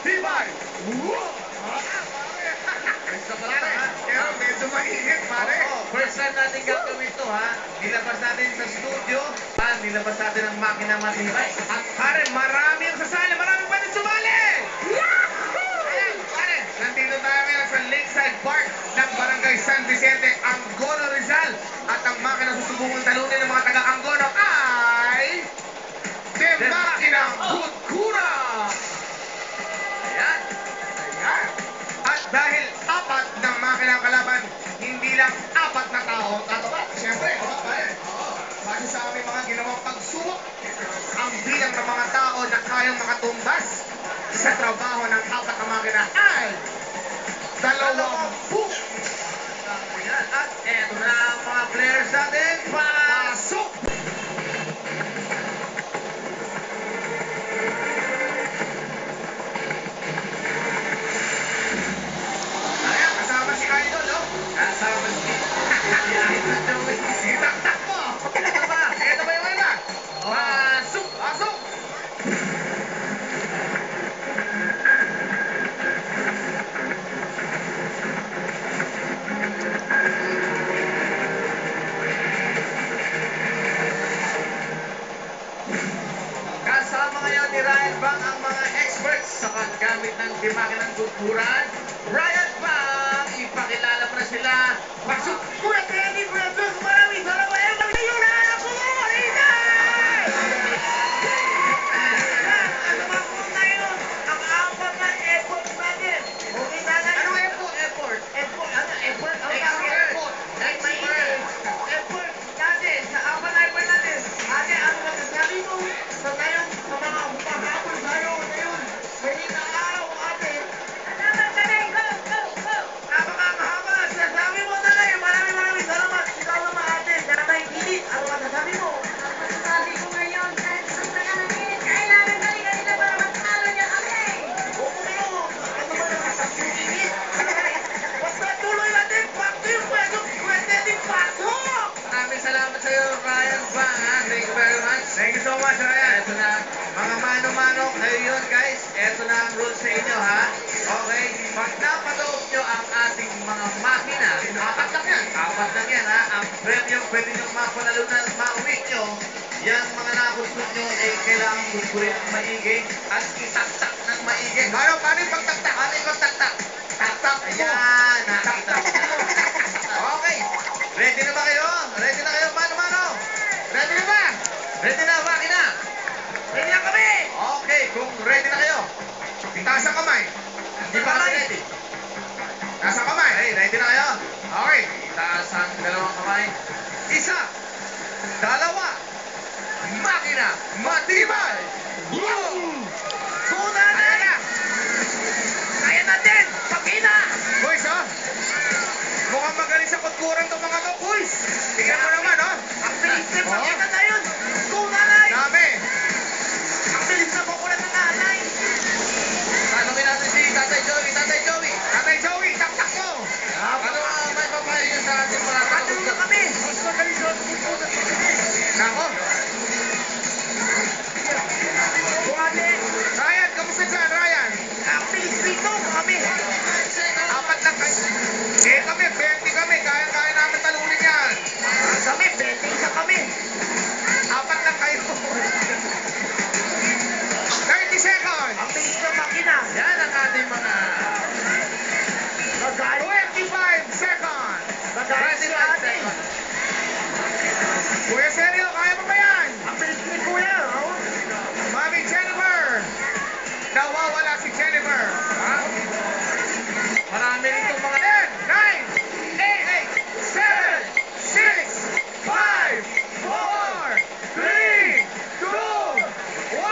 matibay. Pero medyo mainit, pare. First time natin gagawin ito, ha? Nilabas natin sa studio, nilabas natin ang makina matibay. At pare, marami ang sasali, marami pwede sumali! Ayan, pare, nandito tayo ngayon sa Lakeside Park ng Barangay San Vicente, Angono, Rizal. At ang makina susubukang talunin ng mga taga-Angono ay... The Makinang Kudkura! Ayan. Ayan. At dahil apat ng makinang kalaban, hindi lang apat na tao ang tatapat. Siyempre, pare. Base sa aming mga ginawang pagsubok, ang bilang ng mga tao na kayang makatumbas sa trabaho ng apat na makina ay 20. Ayan. At eto na ang mga players natin. Pasok! Ayan, kasama si Idol, no? Kasama si Idol Joey. Itaktak mo! Ito ba? Ito ba yung iba? Pasok! Pasok! Kasama ngayon ni Ryan Bang ang mga experts sa paggamit ng dimakinang kulturan. Ryan Bang, ipakilala mo na sila. Pasok! Kuya Teddy, Kuya Diyos, maraming salamat. Ayun na ako! Inay! Ano ba po ngayon? Ang apat na effort natin. Okay, nanay? Ano effort? Effort? Effort? Ano? Effort? Ano ba? Expert. Effort. Expert. Effort natin. Sa apat na effort natin. Ate, ano ba sasabi mo? Sa ngayon, sa mga humahabol sa'yo ngayon. Mainit na araw, ate. Napakahaba. Sinasabi mo na ngayon. Maraming salamat. Ikaw naman, ate. Nanay Pilit. Ano ba sasabi mo? Sabi ko ngayon, kahit isang taga-langit, kailangan galing-galing na para matalo niya kami! Oo, ano ba naman sa pinigit? Basta tuloy natin. Pakto yung pwesto. Pwede din pasok. Maraming salamat sa iyo, Ryan Bang. Thank you very much. Thank you so much, Ryan. Ito na, mga mano-mano, kayo yun guys. Ito na ang rules sa inyo, ha? Okay? Pag napadoob nyo ang ating mga makina, Apat lang yan. apat lang yan, ha? Ang premyo, pwede nyo mapanalunan at mauwi nyo. Yang mga nakusot nyo, ay kailangan kuskurin ng maigi at itaktak ng maigi. Paano yung pagtaktak? Ano yung pagtaktak? Taktak mo. Ayan, nakita mo. Okay. Ready na ba kayo? Ready na kayo, mano-mano? Ready na ba? Ready na, makina? Ready na kami. Okay, kung ready na kayo. Itaas ang kamay. Hindi pa kami ready. Taas ang kamay. Okay, ready na kayo? Okay. Itaas ang dalawang kamay. Isa, dalawa, makina, matibay! Tuna na. Kaya natin. Pakina. Boys, oh. Mukhang magaling sa kutkuran itong mga to, boys. Tingnan mo naman, oh. Ang bilis na pakina na yun. Tuna na. Dami. Ang bilis na kukulat ng nanay. Tanungin natin si Tatay Joey. Tatay Joey, Tatay Joey, taktak mo. ano ang may papayo niyo sa ating mga Patulong na kakusot? kami. Mas magaling sa kutkuran. Nako. Buhati. Ryan, kamusta dyan, Ryan? Ang bilis dito, kami. Apat lang kayo. Eh kami, 20 kami. Kaya namin talunin yan. Kami, 20 isa kami. Apat lang kayo. 30 seconds. Ang bilis ng makina. Yan ang ating mga 25 seconds. 25 seconds. Kuya Sergio, kaya mo ba yan? Ang bilis ni Kuya, oh! Mami Jennifer. Nawawala si Jennifer. Ha? Marami rin itong mga 10, 9, 8, 7, 6, 5, 4, 3, 2, 1.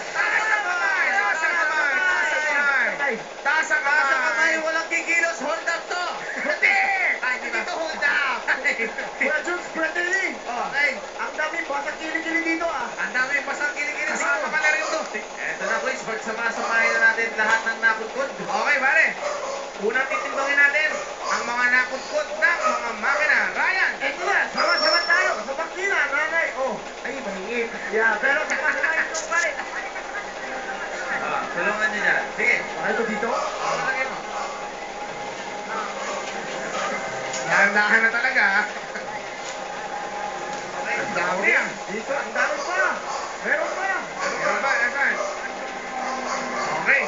Taas ang kamay! Taas ang kamay! Taas ang kamay! Taas ang Sa kamay, kamay! walang kikilos. Hold up to. Hindi! Ay, di ba? Dito hold up! Kuya Jules, pwede rin! Okay. Ang daming basang kilig-kilig dito, ah! Ang daming pasang kilikili. Kasama ka na rin to. Eto na boys, pagsama-samahin na natin lahat ng nakudkod. Okay, pare. Unang titimbangin natin ang mga nakudkod ng mga makina. Ryan! Eto na, sama-sama tayo! Sa bakina, nanay! Oh, ay, mahingit! Yeah, pero sama-sama ito, pare! Tulungan niyo dyan. Sige. Ay, ito dito? Lagay mo. Dahan-dahan na talaga, ha? Okay, Ang dami, ah. Dito, ang dami pa. Meron pa. Meron ba? Nasaan? Okay.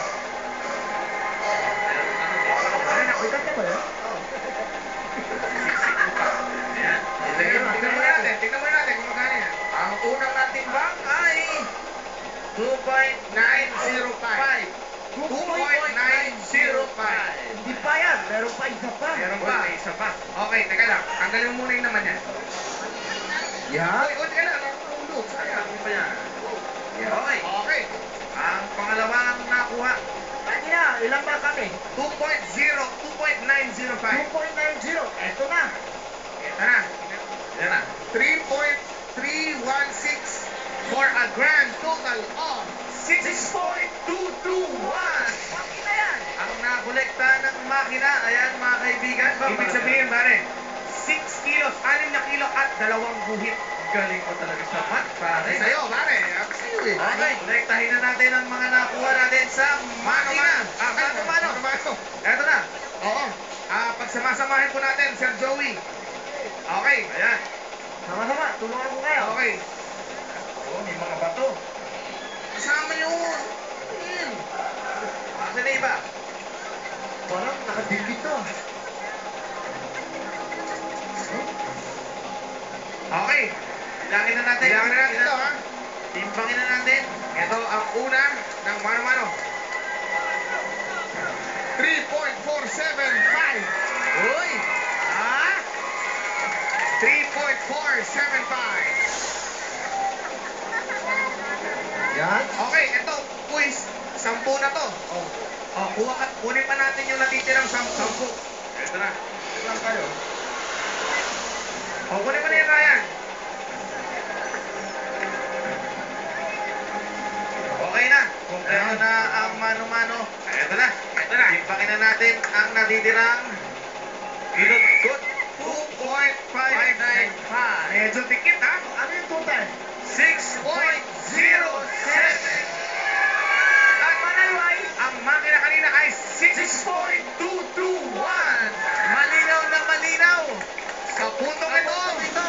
Ay, nakuitan ka ba yan? Ayan. Tingnan muna natin. Tingnan muna natin kung magkano yan. Ang unang natimbang ay 2.905. 2.905. Hindi pa yan. Meron pa isa pa. Meron pa. May isa pa. Okay, teka lang. Tanggalin mo muna yung naman yan. Yan. Oy, teka lang. Nakakaulo. Sayang. Ano pa yan? Okay. Okay. Ang pangalawang nakuha. Kanina, ilan ba kami? 2.905. 2.90. Eto na. Ito na. Yan na. 3.316 for a grand total of 6.221. Pati na yan. Ang nakolekta ng makina, ayan mga kaibigan. Ibig sabihin, pare, 6 kilos, 6 na kilo at 2 guhit. Galing ko talaga sa mat, pare. Sa'yo, pare. Ako sa'yo eh. Okay, kolektahin na natin ang mga nakuha natin sa makina. Mano-mano. Mano-mano. Eto na. Oo. Pagsamasamahin po natin, Sir Joey. Okay. Ayan. Sama-sama, tulungan ko kayo. Okay. Oh, may mga bato. Kasama yun. Ayan. Asan na iba? Parang nakadikit to. Okay. Bilangin na natin. Bilangin na natin ito, ha? Timbangin na natin. Ito ang una ng mano-mano. 3.475. Uy! Ha? 3.475. Yan. Okay, ito, quiz. 10 na to. Oh. Kunin pa natin yung natitirang 10. Ito na. Ilan kayo? Kunin mo na yan, Ryan. Okay na. Kompleto na ang mano-mano. Ito na. Ito na. Timbangin na natin ang natitirang Ginudgot 2.595. Medyo tikit, ha? Ano yung total? 6.07. At manalway, ang makina kanina ay 6.221. Malinaw na malinaw. Sa puntong ito, Ito.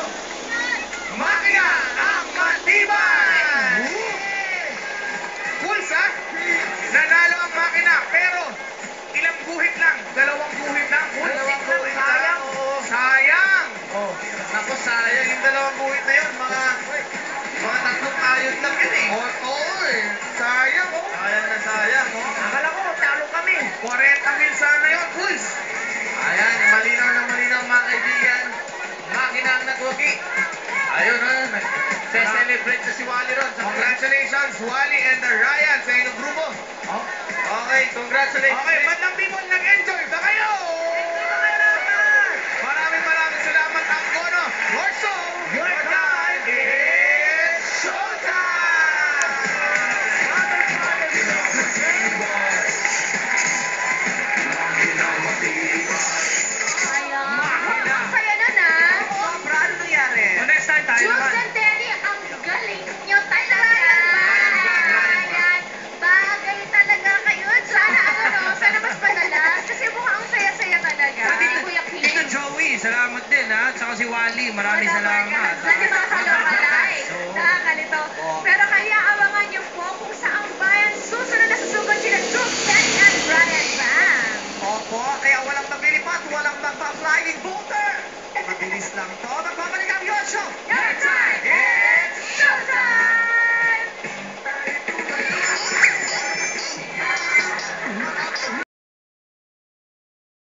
makina ang matibay! Pulse, ha? Nanalo ang makina, pero ilang guhit lang? 2 guhit lang. Dalawang guhit lang. Sayang. Sayang. Oh. Naku, sayang yung dalawang buhit na yun. Mga tatlong ayod lang yun eh. Oo, eh. Sayang, oh. Sayang na sayang, oh. Akala ko, talo kami. 40 mil sana yun, Pulse. Ayan, malinaw na malinaw mga kaibigan. Makina ang nagwagi. Ayun, nag-celebrate na si Wally ron. Congratulations, Wally and the Ryan sa inyong grupo. Oh. Okay, congratulations. Okay, Madlang People, nag-enjoy ba kayo? Maraming salamat, Angkono. Warso, your time is Ayan. Ang saya nun, ah. Sobra, ano nangyari? Next time tayo Jules naman. and Terry, ang galing nyo talaga. Ayan. Bagay talaga kayo. Sana mas madalas. Kasi mukhang ang saya-saya talaga. Sabi ni Kuya Kim. Ito Joey, salamat din ha. At saka si Wally, maraming salamat. Sana mga kalokalay. Nakakalito. Pero kaya abangan niyo po kung saang bayan susunod na susugod sila Jules, Terry, and Brian Bang. Opo, kaya walang maglilipat, walang magpa-flying boater. Mabilis lang to.